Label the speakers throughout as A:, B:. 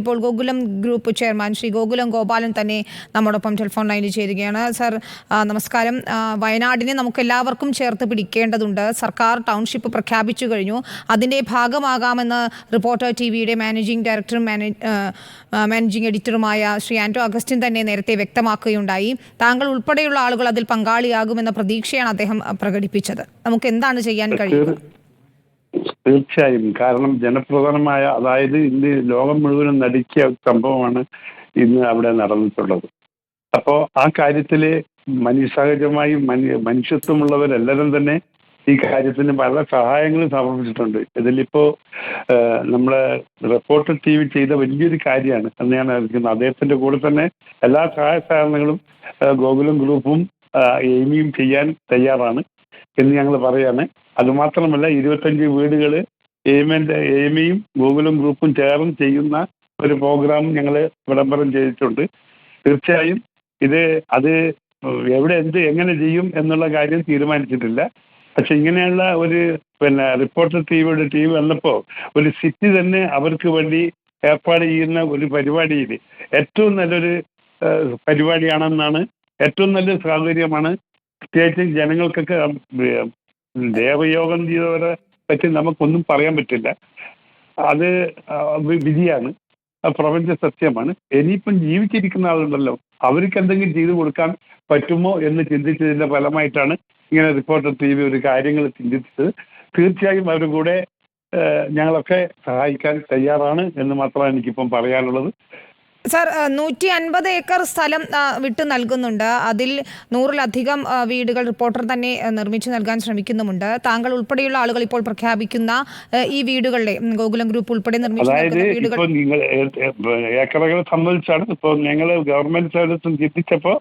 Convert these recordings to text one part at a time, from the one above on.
A: ഇപ്പോൾ Gokulam group chairman Shri Gokulam Gopalan തന്നെ നമ്മോടൊപ്പം ടെലിഫോൺ ലൈനിൽ ചേരുകയാണ്. സർ, നമസ്കാരം. വയനാടിനെ നമുക്ക് എല്ലാവർക്കും ചേർത്ത് പിടിക്കേണ്ടതുണ്ട്. സർക്കാർ ടൗൺഷിപ്പ് പ്രഖ്യാപിച്ചു കഴിഞ്ഞു. അതിൻ്റെ ഭാഗമാകാമെന്ന് റിപ്പോർട്ടർ ടിവിയുടെ മാനേജിംഗ് ഡയറക്ടറും മാനേജിംഗ് എഡിറ്ററുമായ ശ്രീ ആന്റോ അഗസ്റ്റിൻ തന്നെ നേരത്തെ വ്യക്തമാക്കുകയുണ്ടായി. താങ്കൾ ഉൾപ്പെടെയുള്ള ആളുകൾ അതിൽ പങ്കാളിയാകുമെന്ന പ്രതീക്ഷയാണ് അദ്ദേഹം പ്രകടിപ്പിച്ചത്. നമുക്ക് എന്താണ് ചെയ്യാൻ കഴിയുക?
B: തീർച്ചയായും. കാരണം ജനപ്രധാനമായ, അതായത് ഇന്ന് ലോകം മുഴുവനും നടുക്കിയ സംഭവമാണ് ഇന്ന് അവിടെ നടന്നിട്ടുള്ളത്. അപ്പോൾ ആ കാര്യത്തില് സഹജമായി മനുഷ്യത്വമുള്ളവരെല്ലാവരും തന്നെ ഈ കാര്യത്തിന് പല സഹായങ്ങളും സമർപ്പിച്ചിട്ടുണ്ട്. ഇതിലിപ്പോ നമ്മളെ റിപ്പോർട്ടർ ടി വി ചെയ്ത വലിയൊരു കാര്യമാണ് എന്ന് ഞാൻ അറിയിക്കുന്നത്. അദ്ദേഹത്തിന്റെ കൂടെ തന്നെ എല്ലാ സഹായ സഹകരണങ്ങളും ഗോകുലം ഗ്രൂപ്പും എയിമിയും ചെയ്യാൻ തയ്യാറാണ് എന്ന് ഞങ്ങൾ പറയാണ്. അതുമാത്രമല്ല, 25 വീടുകൾ എയിമയും ഗോകുലം ഗ്രൂപ്പും ചേർന്ന് ചെയ്യുന്ന ഒരു പ്രോഗ്രാം ഞങ്ങൾ വിളംബരം ചെയ്തിട്ടുണ്ട്. തീർച്ചയായും അത് എവിടെ എങ്ങനെ ചെയ്യും എന്നുള്ള കാര്യം തീരുമാനിച്ചിട്ടില്ല. പക്ഷെ ഇങ്ങനെയുള്ള ഒരു റിപ്പോർട്ടർ ടിവിയുടെ ടീം വന്നപ്പോൾ ഒരു സിറ്റി തന്നെ അവർക്ക് വേണ്ടി ഏർപ്പാട് ചെയ്യുന്ന ഒരു പരിപാടിയിൽ ഏറ്റവും നല്ലൊരു പരിപാടിയാണെന്നാണ്, ഏറ്റവും നല്ലൊരു സാഹചര്യമാണ്. പ്രത്യേകിച്ച് ജനങ്ങൾക്കൊക്കെ ദേവയോഗം ചെയ്തവരെ പറ്റി നമുക്കൊന്നും പറയാൻ പറ്റില്ല. അത് വിധിയാണ്, പ്രപഞ്ച സത്യമാണ്. ഇനിയിപ്പം ജീവിച്ചിരിക്കുന്ന ആളുണ്ടല്ലോ, അവർക്ക് എന്തെങ്കിലും ചെയ്തു കൊടുക്കാൻ പറ്റുമോ എന്ന് ചിന്തിച്ചതിന്റെ ഫലമായിട്ടാണ് ഇങ്ങനെ റിപ്പോർട്ടർ ടി വി ഒരു കാര്യങ്ങൾ ചിന്തിച്ചത്. തീർച്ചയായും അവരുടെ കൂടെ ഞങ്ങളൊക്കെ സഹായിക്കാൻ തയ്യാറാണ് എന്ന് മാത്രമാണ് എനിക്കിപ്പം പറയാനുള്ളത്.
A: സർ, 150 ഏക്കർ സ്ഥലം വിട്ടു നൽകുന്നുണ്ട്. അതിൽ 100-ലധികം വീടുകൾ റിപ്പോർട്ടർ തന്നെ നിർമ്മിച്ചു നൽകാൻ ശ്രമിക്കുന്നുമുണ്ട്. താങ്കൾ ഉൾപ്പെടെയുള്ള ആളുകൾ ഇപ്പോൾ പ്രഖ്യാപിക്കുന്ന ഈ വീടുകളുടെ ഗോകുലം ഗ്രൂപ്പ് ഉൾപ്പെടെ നിർമ്മിച്ചു
B: വീടുകൾ ഏക്കറുകൾ സംബന്ധിച്ചാണ് ഇപ്പോൾ ഞങ്ങൾ ഗവൺമെന്റ് സർവീസും ചിന്തിച്ചപ്പോൾ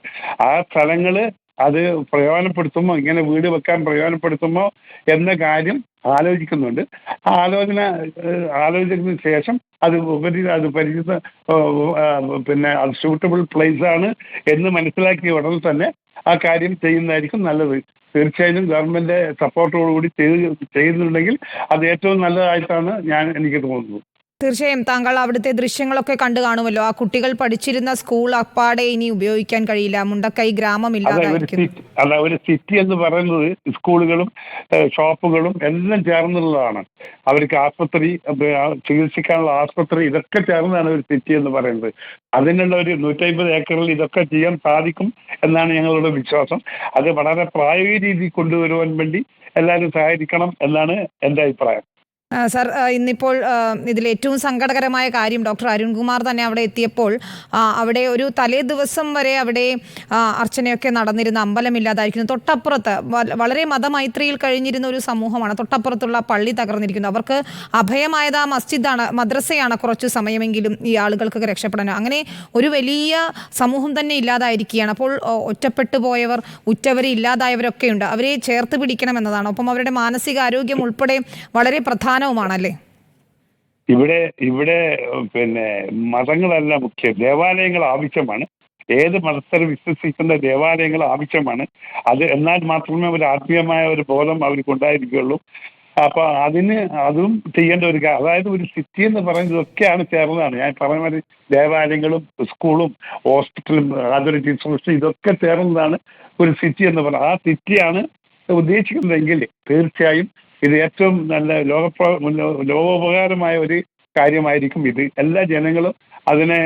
B: ആ സ്ഥലങ്ങള് അത് പ്രയോജനപ്പെടുത്തുമോ, ഇങ്ങനെ വീട് വെക്കാൻ പ്രയോജനപ്പെടുത്തുമോ എന്ന കാര്യം ആലോചിക്കുന്നുണ്ട്. ആ ആലോചിച്ചതിന് ശേഷം അത് പരിചിത അത് സൂട്ടബിൾ പ്ലേസ് ആണ് എന്ന് മനസ്സിലാക്കിയ ഉടനെ തന്നെ ആ കാര്യം ചെയ്യുന്നതായിരിക്കും നല്ലത്. തീർച്ചയായും ഗവൺമെന്റ് സപ്പോർട്ടോടുകൂടി ചെയ്യുന്നുണ്ടെങ്കിൽ അത് ഏറ്റവും നല്ലതായിട്ടാണ് എനിക്ക് തോന്നുന്നത്.
A: തീർച്ചയായും താങ്കൾ അവിടുത്തെ ദൃശ്യങ്ങളൊക്കെ കണ്ടു കാണുമല്ലോ. ആ കുട്ടികൾ പഠിച്ചിരുന്ന സ്കൂൾ അപ്പാടെ ഇനി ഉപയോഗിക്കാൻ കഴിയില്ല. മുണ്ടക്കൈ ഗ്രാമമില്ലാതായിരിക്കും.
B: ഒരു സിറ്റി എന്ന് പറയുന്നത് സ്കൂളുകളും ഷോപ്പുകളും എല്ലാം ചേർന്നുള്ളതാണ്. അവർക്ക് ആശുപത്രി, ചികിത്സിക്കാനുള്ള ആശുപത്രി, ഇതൊക്കെ ചേർന്നാണ് ഒരു സിറ്റി എന്ന് പറയുന്നത്. അതിനുള്ള ഒരു 150 ഏക്കറിൽ ഇതൊക്കെ ചെയ്യാൻ സാധിക്കും എന്നാണ് ഞങ്ങളുടെ വിശ്വാസം. അത് വളരെ പ്രായോഗിക രീതിയിൽ കൊണ്ടുവരുവാൻ വേണ്ടി എല്ലാവരും സഹായിക്കണം എന്നാണ് എൻ്റെ അഭിപ്രായം.
A: സർ, ഇന്നിപ്പോൾ ഇതിൽ ഏറ്റവും സങ്കടകരമായ കാര്യം ഡോക്ടർ അരുൺകുമാർ തന്നെ അവിടെ എത്തിയപ്പോൾ അവിടെ ഒരു തലേ ദിവസം വരെ അവിടെ അർച്ചനയൊക്കെ നടന്നിരുന്ന അമ്പലമില്ലാതായിരിക്കുന്നു. തൊട്ടപ്പുറത്ത് വളരെ മതമൈത്രിയിൽ കഴിഞ്ഞിരുന്ന ഒരു സമൂഹമാണ്. തൊട്ടപ്പുറത്തുള്ള പള്ളി തകർന്നിരിക്കുന്നു. അവർക്ക് അഭയമായത് ആ മസ്ജിദാണ്, മദ്രസയാണ്. കുറച്ചു സമയമെങ്കിലും ഈ ആളുകൾക്കൊക്കെ രക്ഷപ്പെടാൻ അങ്ങനെ ഒരു വലിയ സമൂഹം തന്നെ ഇല്ലാതായിരിക്കുകയാണ്. അപ്പോൾ ഒറ്റപ്പെട്ടു പോയവർ, ഉറ്റവർ, ഇല്ലാതായവരൊക്കെ ഉണ്ട്. അവരെ ചേർത്ത് പിടിക്കണം എന്നതാണ്. ഒപ്പം അവരുടെ മാനസികാരോഗ്യം ഉൾപ്പെടെ വളരെ പ്രധാനവുമാണല്ലേ?
B: ഇവിടെ മതങ്ങളല്ല മുഖ്യം, ദേവാലയങ്ങൾ ആവശ്യമാണ്. ഏത് മതസ്ഥർ വിശ്വസിക്കുന്ന ദേവാലയങ്ങൾ ആവശ്യമാണ്. അത് എന്നാൽ മാത്രമേ ഒരു ആത്മീയമായ ഒരു ബോധം അവർക്ക് ഉണ്ടായിരിക്കുകയുള്ളൂ. അപ്പൊ അതും ചെയ്യേണ്ട ഒരു അതായത് ഒരു സിറ്റി എന്ന് പറയുന്നതൊക്കെയാണ് ചേർന്നതാണ്. ഞാൻ പറയുന്നത് ദേവാലയങ്ങളും സ്കൂളും ഹോസ്പിറ്റലും ആധുനിക സൊസൈറ്റി ഇതൊക്കെ ചേർന്നതാണ് ഒരു സിറ്റി എന്ന് പറയുന്നത്. ആ സിറ്റിയാണ് ഉദ്ദേശിക്കുന്നതെങ്കിൽ തീർച്ചയായും ഇത് ഏറ്റവും നല്ല ലോകോപകാരമായ ഒരു കാര്യമായിരിക്കും. ഇത് എല്ലാ ജനങ്ങളും അതിനെ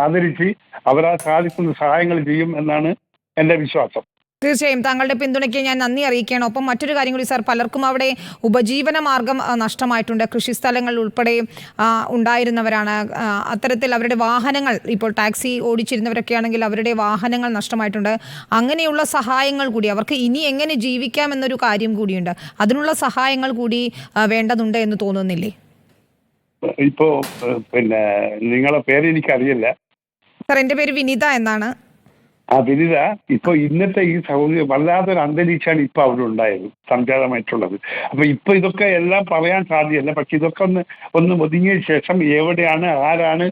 B: ആദരിച്ച് അവരാ സാധിക്കുന്ന സഹായങ്ങൾ ചെയ്യും എന്നാണ് എൻ്റെ വിശ്വാസം.
A: തീർച്ചയായും താങ്കളുടെ പിന്തുണയ്ക്ക് ഞാൻ നന്ദി അറിയിക്കുകയാണ്. ഒപ്പം മറ്റൊരു കാര്യം കൂടി സർ, പലർക്കും അവിടെ ഉപജീവന മാർഗം നഷ്ടമായിട്ടുണ്ട്. കൃഷിസ്ഥലങ്ങൾ ഉൾപ്പെടെ ഉണ്ടായിരുന്നവരാണ്. അത്തരത്തിൽ അവരുടെ വാഹനങ്ങൾ, ഇപ്പോൾ ടാക്സി ഓടിച്ചിരുന്നവരൊക്കെ ആണെങ്കിൽ അവരുടെ വാഹനങ്ങൾ നഷ്ടമായിട്ടുണ്ട്. അങ്ങനെയുള്ള സഹായങ്ങൾ കൂടി അവർക്ക് ഇനി എങ്ങനെ ജീവിക്കാം എന്നൊരു കാര്യം കൂടിയുണ്ട്. അതിനുള്ള സഹായങ്ങൾ കൂടി വേണ്ടതുണ്ട് എന്ന് തോന്നുന്നില്ലേ?
B: നിങ്ങളെ പേര് എനിക്കറിയില്ല
A: സർ. എൻ്റെ പേര് വിനിത എന്നാണ്.
B: വിനിത, ഇപ്പൊ ഇന്നത്തെ ഈ വല്ലാത്തൊരു അന്തരീക്ഷമാണ് ഇപ്പൊ അവിടെ ഉണ്ടായത്, സംജാതമായിട്ടുള്ളത്. അപ്പൊ ഇപ്പൊ ഇതൊക്കെ എല്ലാം പറയാൻ സാധ്യമല്ല. പക്ഷെ ഇതൊക്കെ ഒന്ന് ഒതുങ്ങിയ ശേഷം എവിടെയാണ്, ആരാണ്,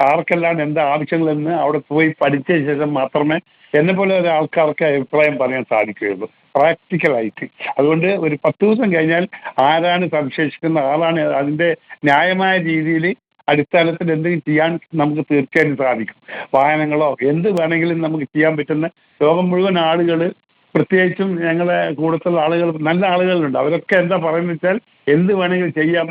B: ആർക്കെല്ലാം എന്താ ആവശ്യങ്ങളെന്ന് അവിടെ പോയി പഠിച്ച ശേഷം മാത്രമേ എന്നെ പോലെ ഒരാൾക്കാർക്ക് അഭിപ്രായം പറയാൻ സാധിക്കുകയുള്ളൂ, പ്രാക്ടിക്കലായിട്ട്. അതുകൊണ്ട് ഒരു 10 ദിവസം കഴിഞ്ഞാൽ ആരാണ് സംശയിക്കുന്ന ആളാണ്, അതിന്റെ ന്യായമായ രീതിയിൽ അടിസ്ഥാനത്തിൽ എന്തെങ്കിലും ചെയ്യാൻ നമുക്ക് തീർച്ചയായിട്ടും സാധിക്കും. വാഹനങ്ങളോ എന്ത് വേണമെങ്കിലും നമുക്ക് ചെയ്യാൻ പറ്റുന്ന ലോകം മുഴുവൻ ആളുകൾ, പ്രത്യേകിച്ചും ഞങ്ങളെ കൂട്ടത്തിലുള്ള ആളുകൾ, നല്ല ആളുകളുണ്ട്. അവരൊക്കെ എന്താ പറയുന്നത് വെച്ചാൽ എന്ത് വേണമെങ്കിലും ചെയ്യാം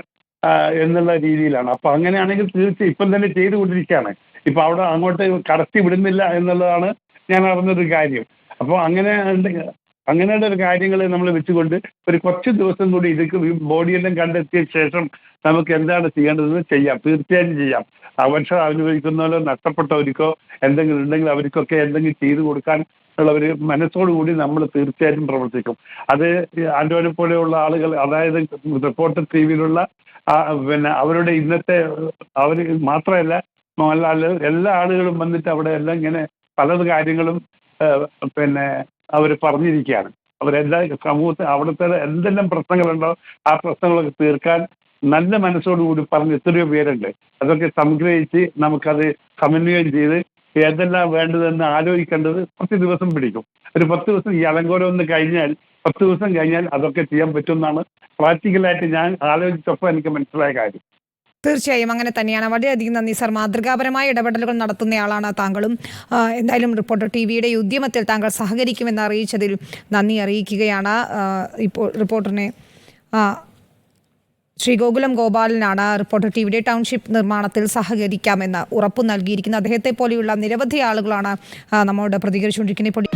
B: എന്നുള്ള രീതിയിലാണ്. അപ്പൊ അങ്ങനെയാണെങ്കിൽ തീർച്ചയായും ഇപ്പം തന്നെ ചെയ്തുകൊണ്ടിരിക്കുകയാണ്. ഇപ്പൊ അവിടെ അങ്ങോട്ട് കടത്തി വിടുന്നില്ല എന്നുള്ളതാണ് ഞാൻ അറിഞ്ഞൊരു കാര്യം. അപ്പോൾ അങ്ങനെയുള്ള ഒരു കാര്യങ്ങൾ നമ്മൾ വെച്ചുകൊണ്ട് ഒരു കുറച്ച് ദിവസം കൂടി ഇതൊക്കെ ബോഡിയെല്ലാം കണ്ടെത്തിയ ശേഷം നമുക്ക് എന്താണ് ചെയ്യേണ്ടതെന്ന് ചെയ്യാം, തീർച്ചയായും ചെയ്യാം. അവശ അനുഭവിക്കുന്നവരോ നഷ്ടപ്പെട്ടവർക്കോ എന്തെങ്കിലും ഉണ്ടെങ്കിൽ അവർക്കൊക്കെ എന്തെങ്കിലും ചെയ്തു കൊടുക്കാൻ ഉള്ള ഒരു മനസ്സോടുകൂടി നമ്മൾ തീർച്ചയായിട്ടും പ്രവർത്തിക്കും. അത് ആന്റോനെ പോലെയുള്ള ആളുകൾ, അതായത് റിപ്പോർട്ടർ ടിവിയിലുള്ള പിന്നെ അവരുടെ ഇന്നത്തെ അവർ മാത്രമല്ല, മോഹൻലാൽ എല്ലാ ആളുകളും വന്നിട്ട് അവിടെ എല്ലാം ഇങ്ങനെ പല കാര്യങ്ങളും പിന്നെ അവർ പറഞ്ഞിരിക്കുകയാണ്. അവരെല്ലാ സമൂഹത്തിൽ അവിടുത്തെ എന്തെല്ലാം പ്രശ്നങ്ങളുണ്ടോ ആ പ്രശ്നങ്ങളൊക്കെ തീർക്കാൻ നല്ല മനസ്സോടുകൂടി പറഞ്ഞ് എത്രയോ പേരുണ്ട്. അതൊക്കെ സംഗ്രഹിച്ച് നമുക്കത് സമന്വയം ചെയ്ത് ഏതെല്ലാം വേണ്ടതെന്ന് ആലോചിക്കേണ്ടത് 10 ദിവസം പിടിക്കും. ഒരു 10 ദിവസം ഈ അലങ്കോലം ഒന്ന് കഴിഞ്ഞാൽ 10 ദിവസം കഴിഞ്ഞാൽ അതൊക്കെ ചെയ്യാൻ പറ്റുമെന്നാണ് പ്രാക്ടിക്കലായിട്ട് ഞാൻ ആലോചിച്ചപ്പോൾ എനിക്ക് മനസ്സിലായ കാര്യം.
A: തീർച്ചയായും അങ്ങനെ തന്നെയാണ്. വളരെയധികം നന്ദി സർ. മാതൃകാപരമായ ഇടപെടലുകൾ നടത്തുന്നയാളാണ് താങ്കളും. എന്തായാലും റിപ്പോർട്ടർ ടിവിയുടെ ഉദ്യമത്തിൽ താങ്കൾ സഹകരിക്കുമെന്ന് അറിയിച്ചതിൽ നന്ദി അറിയിക്കുകയാണ്. ഇപ്പോൾ റിപ്പോർട്ടറിനെ ശ്രീ ഗോകുലം ഗോപാലനാണ് റിപ്പോർട്ടർ ടിവിയുടെ ടൗൺഷിപ്പ് നിർമ്മാണത്തിൽ സഹകരിക്കാമെന്ന് ഉറപ്പു നൽകിയിരിക്കുന്നത്. അദ്ദേഹത്തെ പോലെയുള്ള നിരവധി ആളുകളാണ് നമ്മോട് പ്രതികരിച്ചുകൊണ്ടിരിക്കുന്നത്. ഇപ്പോൾ